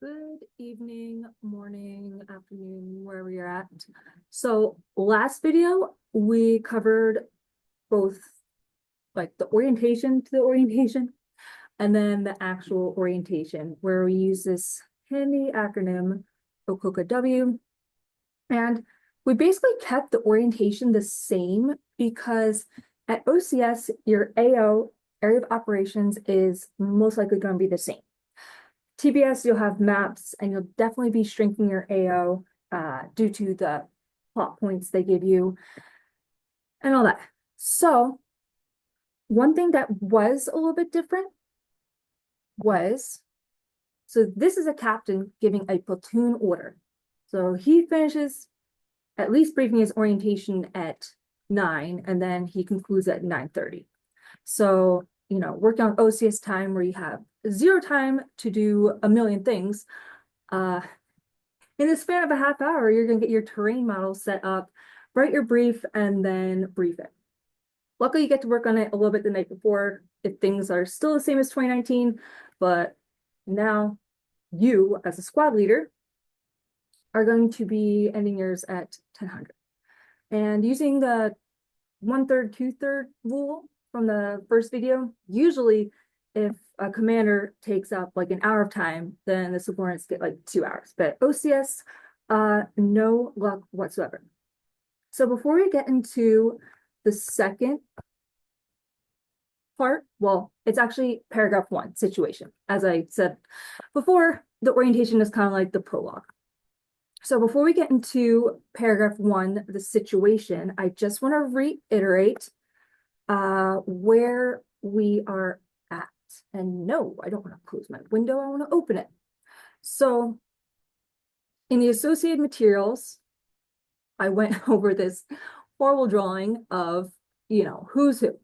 Good evening, morning, afternoon, wherever you're at. So last video, we covered both like the orientation to the orientation and then the actual orientation where we use this handy acronym OCOCA-W. And we basically kept the orientation the same because at OCS, your AO, area of operations, is most likely going to be the same. TBS, you'll have maps, and you'll definitely be shrinking your AO due to the plot points they give you and all that. So one thing that was a little bit different was, so this is a captain giving a platoon order. So he finishes at least briefing his orientation at 9, and then he concludes at 9:30. So, you know, working on OCS time where you have 0 time to do a million things, in the span of a half hour, you're going to get your terrain model set up, write your brief, and then brief it. Luckily, you get to work on it a little bit the night before if things are still the same as 2019, but now you, as a squad leader, are going to be ending yours at 1000. And using the 1/3, 2/3 rule from the first video, usually if a commander takes up like an hour of time, then the subordinates get like 2 hours. But OCS, no luck whatsoever. So before we get into the second part, well, it's actually paragraph 1, situation. As I said before, the orientation is kind of like the prologue. So before we get into paragraph 1, the situation, I just want to reiterate where we are at. And no, I don't want to close my window, I want to open it. So in the associated materials, I went over this horrible drawing of, you know, who's who.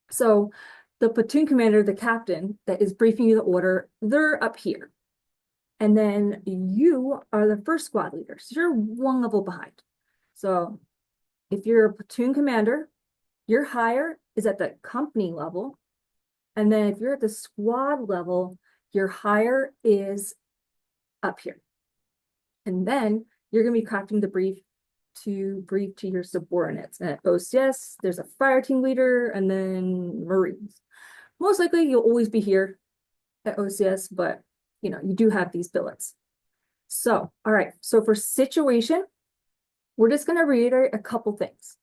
So the platoon commander, the captain that is briefing you the order, they're up here. And then you are the first squad leader. So you're 1 level behind. So if you're a platoon commander, your higher is at the company level. And then if you're at the squad level, your higher is up here. And then you're going to be crafting the brief to your subordinates. And at OCS, there's a fire team leader and then Marines. Most likely you'll always be here at OCS, but you know, you do have these billets. So, all right. So for situation, we're just going to reiterate a couple things.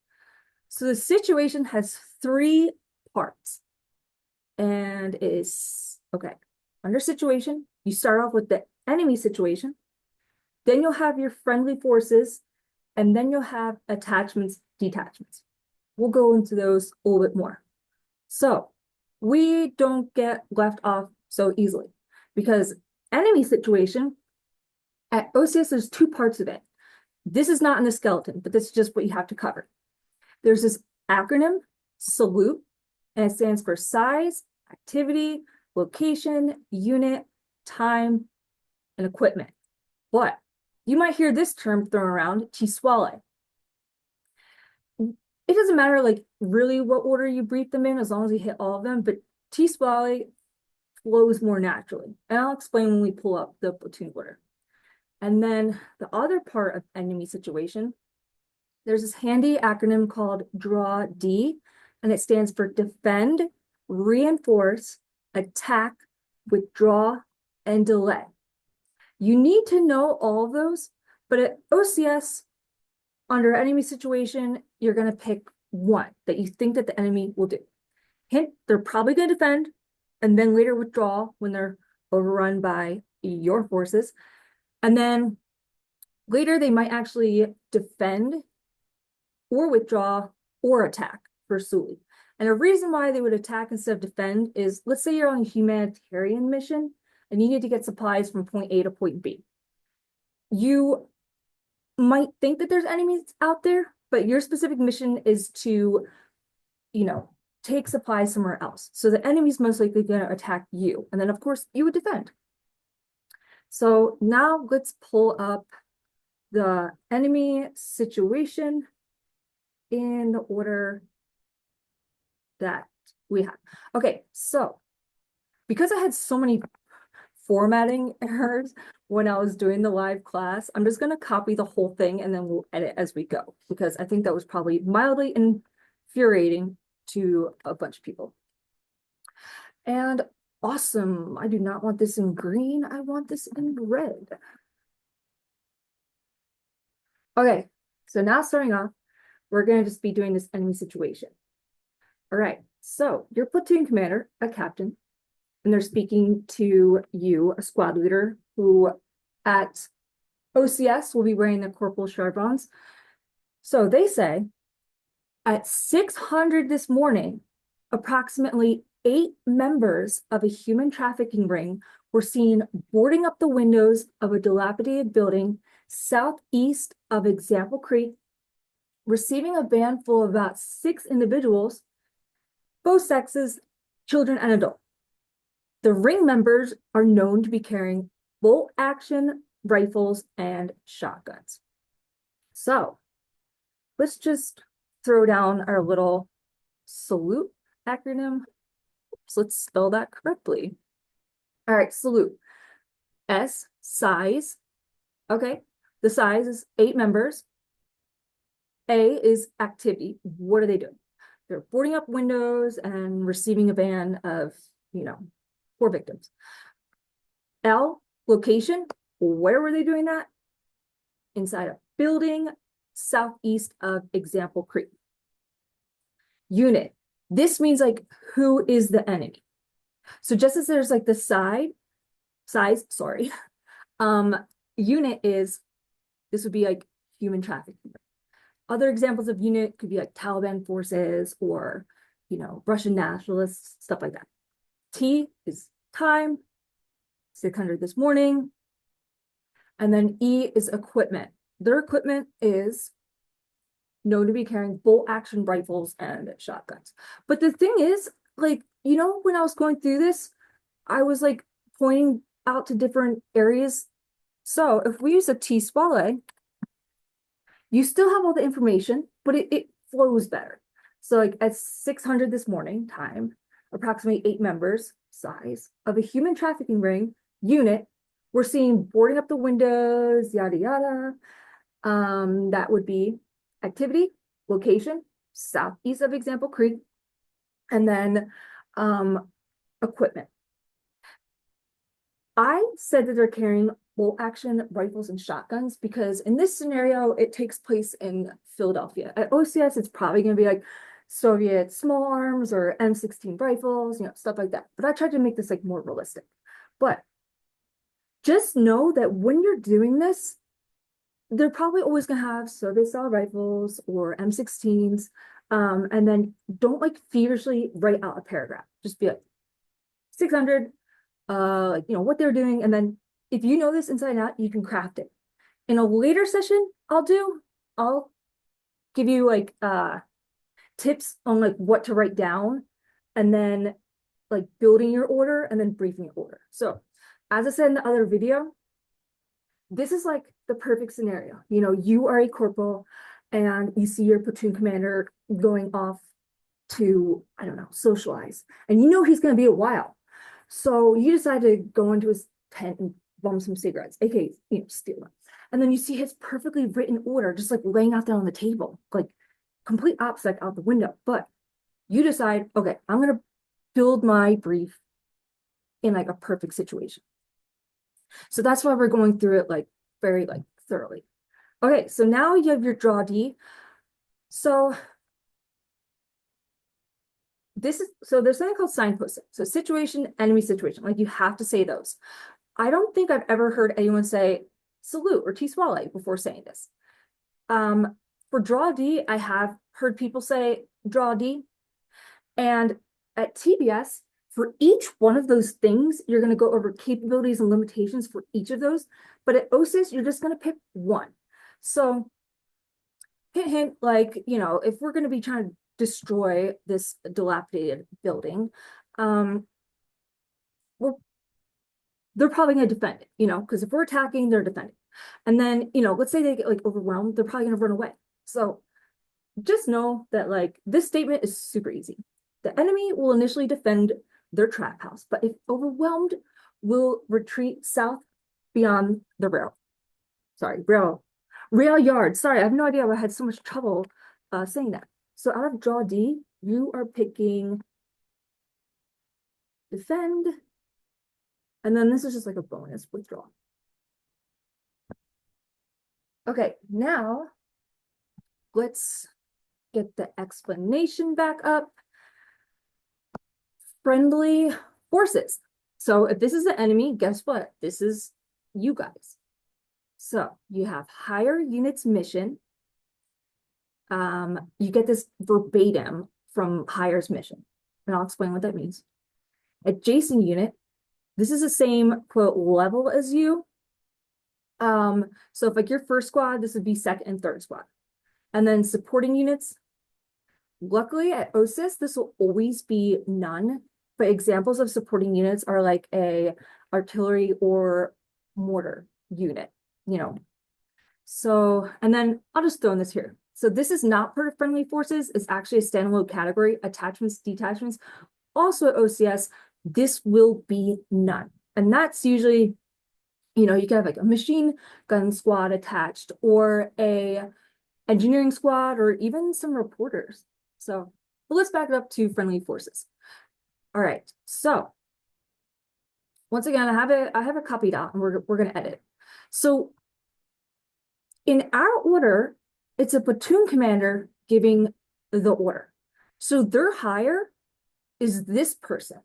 So the situation has 3 parts. And it is, okay, under situation, you start off with the enemy situation. Then you'll have your friendly forces. And then you'll have attachments, detachments. We'll go into those a little bit more. So we don't get left off so easily because enemy situation, at OCS, there's 2 parts of it. This is not in the skeleton, but this is just what you have to cover. There's this acronym, salute, and it stands for size, activity, location, unit, time, and equipment. But you might hear this term thrown around, Tiswale. It doesn't matter like really what order you brief them in as long as you hit all of them, but Tiswale flows more naturally. And I'll explain when we pull up the platoon order. And then the other part of enemy situation, there's this handy acronym called DRAW-D, and it stands for defend, reinforce, attack, withdraw, and delay. You need to know all of those, but at OCS, under enemy situation, you're going to pick one that you think that the enemy will do. Hint, they're probably going to defend and then later withdraw when they're overrun by your forces. And then later they might actually defend or withdraw or attack for Suli. And a reason why they would attack instead of defend is, let's say you're on a humanitarian mission and you need to get supplies from point A to point B. You might think that there's enemies out there, but your specific mission is to, you know, take supplies somewhere else. So the enemy's most likely going to attack you. And then, of course, you would defend. So now let's pull up the enemy situation in the order that we have. Okay, so because I had so many formatting errors when I was doing the live class. I'm just gonna copy the whole thing and then we'll edit as we go, because I think that was probably mildly infuriating to a bunch of people. And awesome, I do not want this in green, I want this in red. Okay, so now starting off, we're gonna just be doing this enemy situation. All right, so your platoon commander, a captain, and they're speaking to you, a squad leader, who at OCS will be wearing the corporal chevrons. So they say, at 600 this morning, approximately 8 members of a human trafficking ring were seen boarding up the windows of a dilapidated building southeast of Example Creek, receiving a van full of about 6 individuals, both sexes, children and adults. The ring members are known to be carrying bolt-action rifles and shotguns. So let's just throw down our little salute acronym. So let's spell that correctly. All right, salute. S, size. Okay, the size is 8 members. A is activity. What are they doing? They're boarding up windows and receiving a van of, 4 victims. L, location. Where were they doing that? Inside a building southeast of Example Creek. Unit. This means like, who is the enemy? So just as there's like the size, unit is, this would be like human trafficking. Other examples of unit could be like Taliban forces or, Russian nationalists, stuff like that. T is time, 600 this morning. And then E is equipment. Their equipment is known to be carrying bolt action rifles and shotguns. But the thing is, like, when I was going through this, I was like pointing out to different areas. So if we use a T-SWALE, you still have all the information, but it flows better. So like at 600 this morning, time, approximately 8 members, size of a human trafficking ring, unit, we're seeing boarding up the windows, yada, yada. That would be activity, location, southeast of Example Creek, and then equipment. I said that they're carrying bolt action rifles and shotguns because in this scenario, it takes place in Philadelphia. At OCS, it's probably going to be like Soviet small arms or M16 rifles, stuff like that. But I tried to make this like more realistic. But just know that when you're doing this, they're probably always going to have Soviet-style rifles or M16s. And then don't like feverishly write out a paragraph. Just be like 600, what they're doing. And then if you know this inside out, you can craft it. In a later session, I'll give you like tips on like what to write down and then like building your order and then briefing your order. So as I said in the other video, this is like the perfect scenario. You are a corporal and you see your platoon commander going off to, I don't know, socialize. And he's going to be a while. So you decide to go into his tent and bum some cigarettes, aka, steal them. And then you see his perfectly written order just like laying out there on the table, like complete opposite out the window. But you decide, okay, I'm going to build my brief in like a perfect situation. So that's why we're going through it like very like thoroughly. Okay, so now you have your draw D. So there's something called signposting. So situation, enemy situation, like you have to say those. I don't think I've ever heard anyone say salute or T-SWALE before saying this. For draw D, I have heard people say draw D. And at TBS, for each one of those things, you're going to go over capabilities and limitations for each of those. But at OSIS, you're just going to pick one. So hint, like, if we're going to be trying to destroy this dilapidated building, they're probably going to defend it, because if we're attacking, they're defending. And then, let's say they get like overwhelmed, they're probably going to run away. So just know that like this statement is super easy. The enemy will initially defend their trap house, but if overwhelmed, will retreat south beyond the rail yard. Sorry, I have no idea why I had so much trouble saying that. So out of draw D, you are picking defend, and then this is just like a bonus withdraw. Okay, now let's get the explanation back up. Friendly forces. So if this is the enemy, guess what? This is you guys. So you have higher units mission. You get this verbatim from higher's mission, and I'll explain what that means. Adjacent unit, this is the same quote level as you. So if like your first squad, this would be second and third squad. And then supporting units, luckily at OSIS, this will always be none. But examples of supporting units are like a artillery or mortar unit, you know. So, and then I'll just throw in this here. So this is not part of friendly forces. It's actually a standalone category, attachments, detachments. Also at OCS, this will be none. And that's usually, you know, you can have like a machine gun squad attached or a engineering squad or even some reporters. So but let's back it up to friendly forces. All right, so once again, I have a copied out and we're gonna edit. So in our order, it's a platoon commander giving the order. So their hire is this person.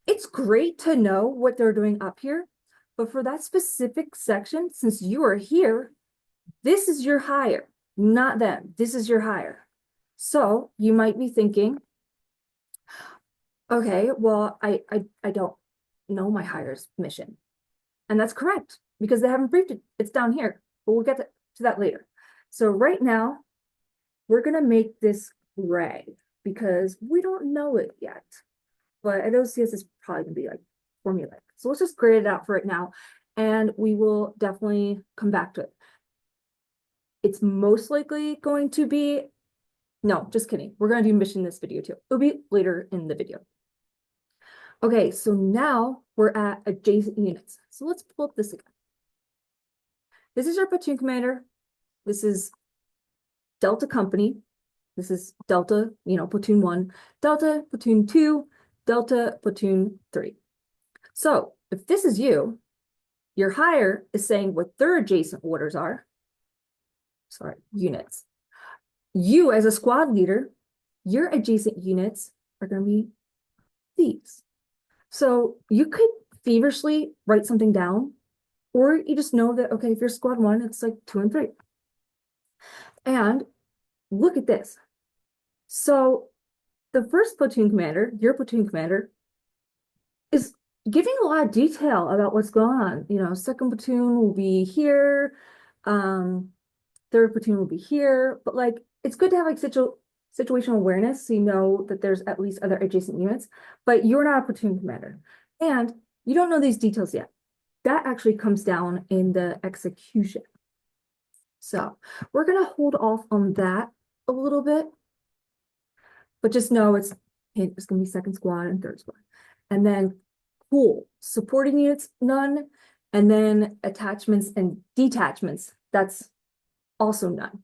It's great to know what they're doing up here, but for that specific section, since you are here, this is your hire, not them. This is your hire. So you might be thinking, okay, well, I don't know my hire's mission. And that's correct because they haven't briefed it. It's down here, but we'll get to that later. So right now, we're gonna make this gray because we don't know it yet. But at OCS, it's probably gonna be like formulaic. So let's just grade it out for it now, and we will definitely come back to it. It's most likely going to be, no, just kidding. We're gonna do mission in this video too. It'll be later in the video. Okay, so now we're at adjacent units. So let's pull up this again. This is your platoon commander. This is Delta Company. This is Delta, you know, Platoon 1, Delta, Platoon 2, Delta, Platoon 3. So if this is you, your hire is saying what their adjacent orders are. Sorry, units. You as a squad leader, your adjacent units are going to be these. So you could feverishly write something down, or you just know that, okay, if you're squad 1, it's like 2 and 3. And look at this. So the first platoon commander, your platoon commander, is giving a lot of detail about what's going on. You know, second platoon will be here, third platoon will be here, but like, it's good to have like situational awareness so you know that there's at least other adjacent units, but you're not a platoon commander and you don't know these details yet. That actually comes down in the execution. So we're gonna hold off on that a little bit, but just know it's gonna be second squad and third squad. And then cool, supporting units, none. And then attachments and detachments, that's also none.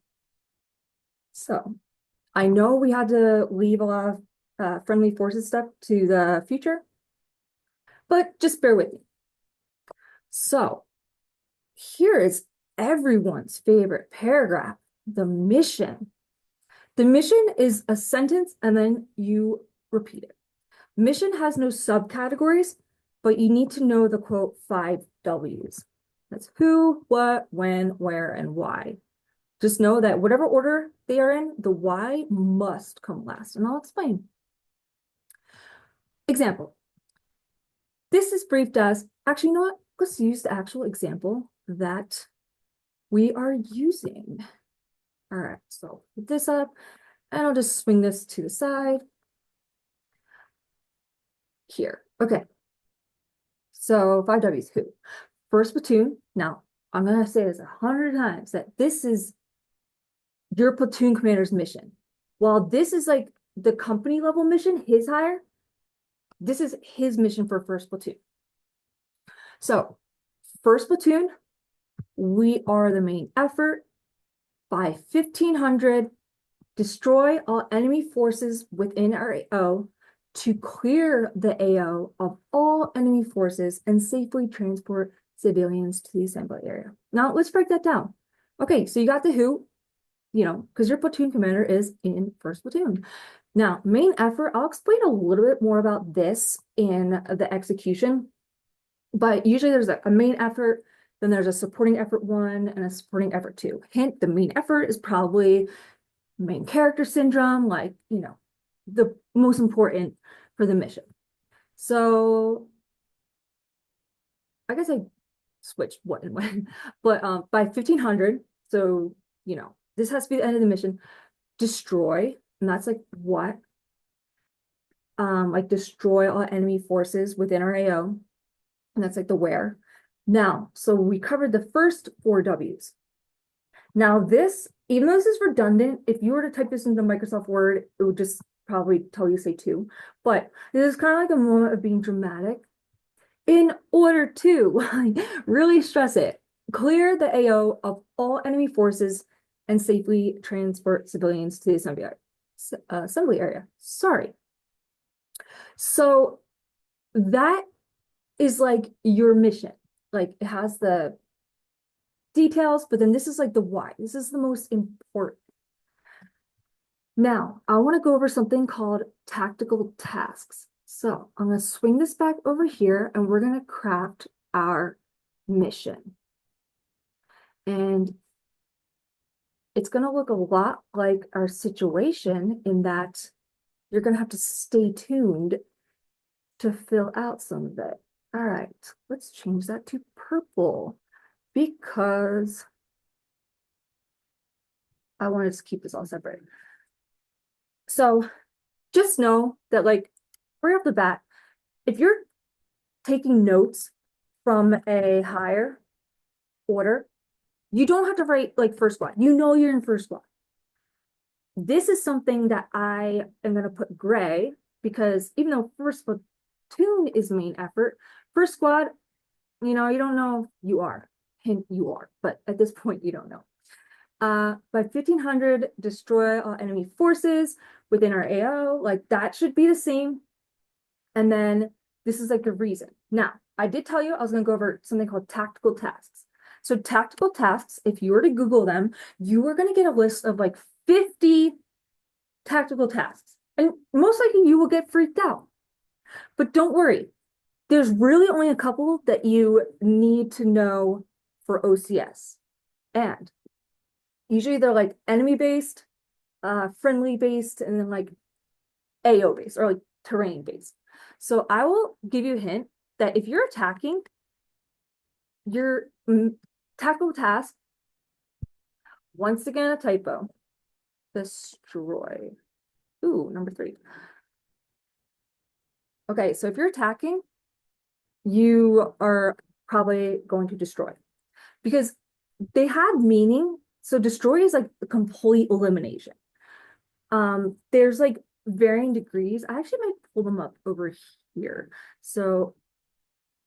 So I know we had to leave a lot of friendly forces stuff to the future, but just bear with me. So here is everyone's favorite paragraph, the mission. The mission is a sentence and then you repeat it. Mission has no subcategories, but you need to know the quote 5 W's. That's who, what, when, where, and why. Just know that whatever order they are in, the why must come last, and I'll explain. Example. This is briefed as, actually, you know what? Let's use the actual example that we are using. All right, so put this up, and I'll just swing this to the side. Here, okay. So 5 W's, who? First platoon. Now, I'm gonna say this 100 times, that this is your platoon commander's mission. While this is like the company level mission, his hire, this is his mission for first platoon. So first platoon, we are the main effort. By 1500, destroy all enemy forces within our AO to clear the AO of all enemy forces and safely transport civilians to the assembly area. Now let's break that down. Okay, so you got the who, because your platoon commander is in first platoon. Now, main effort, I'll explain a little bit more about this in the execution, but usually there's a main effort, then there's a supporting effort 1 and a supporting effort 2. Hint, the main effort is probably main character syndrome, like, the most important for the mission. So I guess I switched what and when, but by 1500, so, this has to be the end of the mission, destroy, and that's like what? Like destroy all enemy forces within our AO, and that's like the where. Now, so we covered the first 4 W's. Now this, even though this is redundant, if you were to type this into Microsoft Word, it would just probably tell you say 2. But this is kind of like a moment of being dramatic. In order to really stress it, clear the AO of all enemy forces and safely transport civilians to the assembly area. Sorry. So that is like your mission. Like it has the details, but then this is like the why. This is the most important. Now, I want to go over something called tactical tasks. So I'm going to swing this back over here and we're going to craft our mission. And it's going to look a lot like our situation in that you're going to have to stay tuned to fill out some of it. All right, let's change that to purple because I wanted to keep this all separate. So just know that like right off the bat, if you're taking notes from a higher order, you don't have to write like first squad. You're in first squad. This is something that I am going to put gray because even though first platoon is main effort, first squad, you don't know you are. Hint, you are, but at this point, you don't know. By 1500, destroy all enemy forces within our AO. Like that should be the same. And then this is like the reason. Now, I did tell you I was going to go over something called tactical tasks. So tactical tasks, if you were to Google them, you are going to get a list of like 50 tactical tasks. And most likely you will get freaked out. But don't worry. There's really only a couple that you need to know for OCS. And usually they're like enemy-based, friendly-based, and then like AO-based or like terrain-based. So I will give you a hint that if you're attacking, your tactical task, once again a typo, destroy. Ooh, number 3. Okay, so if you're attacking, you are probably going to destroy because they had meaning. So destroy is like a complete elimination. There's like varying degrees. I actually might pull them up over here. So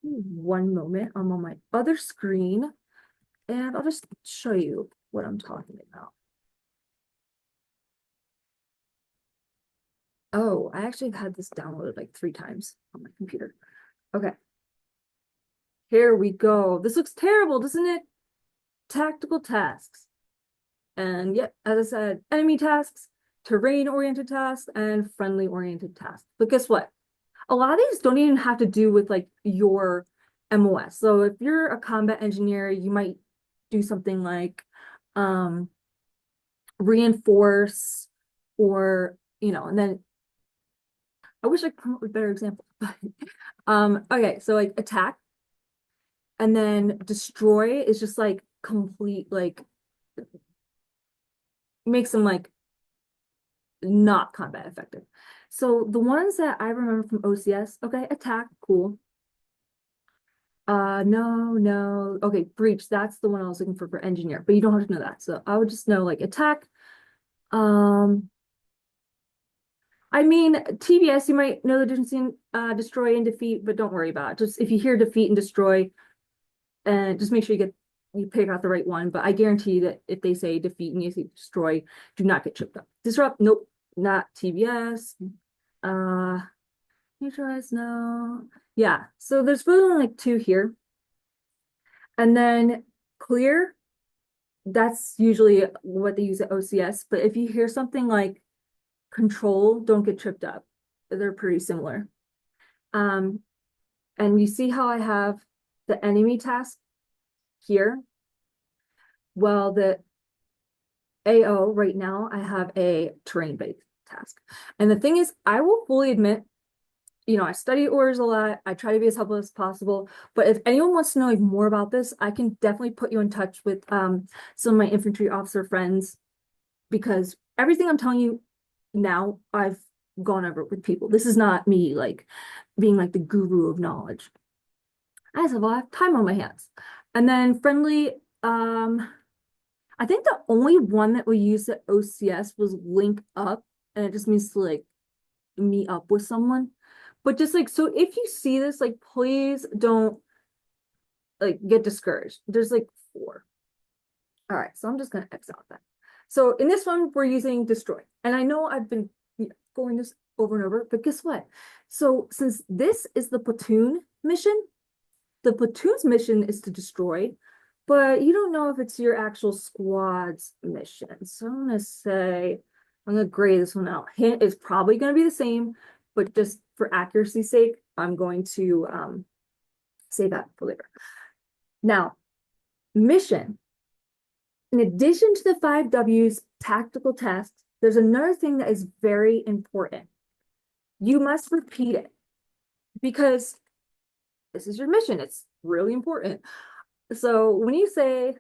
one moment, I'm on my other screen and I'll just show you what I'm talking about. Oh, I actually had this downloaded like 3 times on my computer. Okay. Here we go. This looks terrible, doesn't it? Tactical tasks. And yep, as I said, enemy tasks, terrain-oriented tasks, and friendly-oriented tasks. But guess what? A lot of these don't even have to do with like your MOS. So if you're a combat engineer, you might do something like reinforce or, and then I wish I could come up with better examples, but okay, so like attack and then destroy is just like complete, like makes them like not combat effective. So the ones that I remember from OCS, okay, attack, cool. No. Okay, breach, that's the one I was looking for engineer, but you don't have to know that. So I would just know like attack. I mean, TBS, you might know the difference in destroy and defeat, but don't worry about it. Just if you hear defeat and destroy, and just make sure you pick out the right one. But I guarantee that if they say defeat and you say destroy, do not get tripped up. Disrupt, nope, not TBS. Neutralize, no. Yeah, so there's really only like two here. And then clear, that's usually what they use at OCS. But if you hear something like control, don't get tripped up. They're pretty similar. And you see how I have the enemy task here? Well, the AO right now, I have a terrain-based task. And the thing is, I will fully admit, I study orders a lot. I try to be as helpful as possible. But if anyone wants to know more about this, I can definitely put you in touch with some of my infantry officer friends, because everything I'm telling you now, I've gone over with people. This is not me like being like the guru of knowledge. I just have a lot of time on my hands. And then friendly, I think the only one that we used at OCS was link up, and it just means to like meet up with someone. But just like, so if you see this, like, please don't like get discouraged. There's like 4. All right, so I'm just gonna X out that. So in this one, we're using destroy. And I know I've been going this over and over, but guess what? So since this is the platoon mission, the platoon's mission is to destroy, but you don't know if it's your actual squad's mission. So I'm gonna grade this one out. Hint is probably gonna be the same, but just for accuracy's sake, I'm going to say that for later. Now, mission. In addition to the 5 W's tactical tests, there's another thing that is very important. You must repeat it, because this is your mission. It's really important. So when you say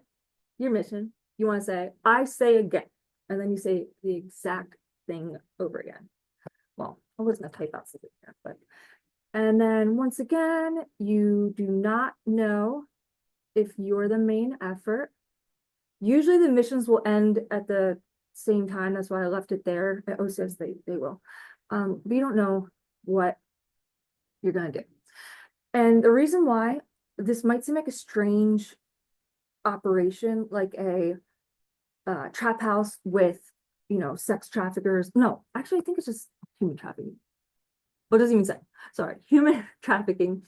your mission, you want to say, I say again, and then you say the exact thing over again. Well, I was going to type out something here, but, and then once again, you do not know if you're the main effort. Usually the missions will end at the same time. That's why I left it there. It always says they will. But you don't know what you're going to do. And the reason why this might seem like a strange operation, like a trap house with, sex traffickers. No, actually, I think it's just human trafficking. What does it even say? Sorry, human trafficking.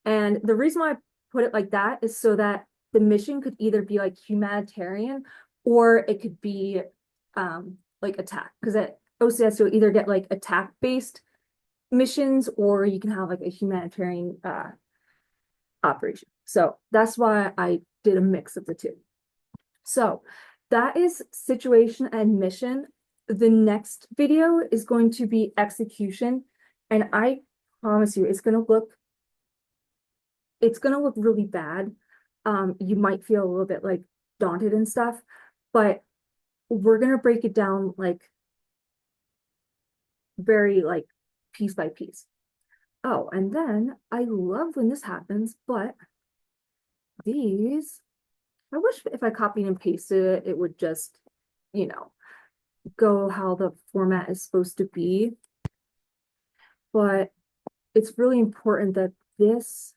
And the reason why I put it like that is so that the mission could either be like humanitarian, or it could be like attack. Because at OCS, you'll either get like attack-based missions, or you can have like a humanitarian operation. So that's why I did a mix of the two. So that is situation and mission. The next video is going to be execution. And I promise you, it's gonna look really bad. You might feel a little bit like daunted and stuff, but we're gonna break it down like very like piece by piece. Oh, and then I love when this happens, but these, I wish if I copied and pasted it, it would just, go how the format is supposed to be. But it's really important that this,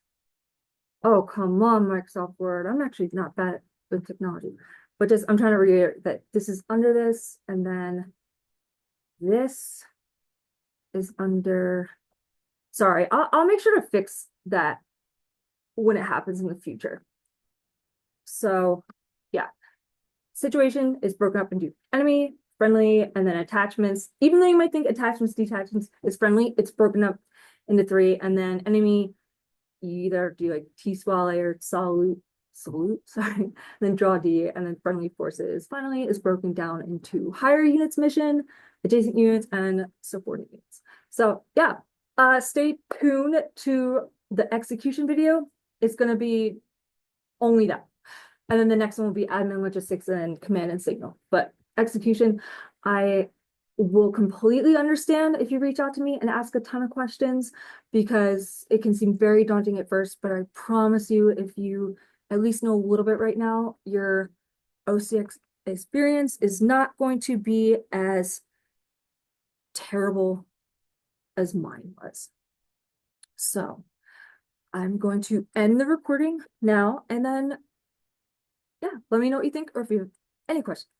oh, come on, Microsoft Word. I'm actually not bad with technology, but just, I'm trying to reiterate that this is under this, and then this is under, sorry, I'll make sure to fix that when it happens in the future. So yeah, situation is broken up into enemy, friendly, and then attachments. Even though you might think attachments, detachments is friendly, it's broken up into 3, and then enemy, you either do like T-SWAL or salute, sorry, then draw D, and then friendly forces finally is broken down into higher units mission, adjacent units, and subordinate units. So yeah, stay tuned to the execution video. It's going to be only that. And then the next one will be admin logistics and command and signal. But execution, I will completely understand if you reach out to me and ask a ton of questions, because it can seem very daunting at first, but I promise you, if you at least know a little bit right now, your OCS experience is not going to be as terrible as mine was. So I'm going to end the recording now, and then, yeah, let me know what you think or if you have any questions.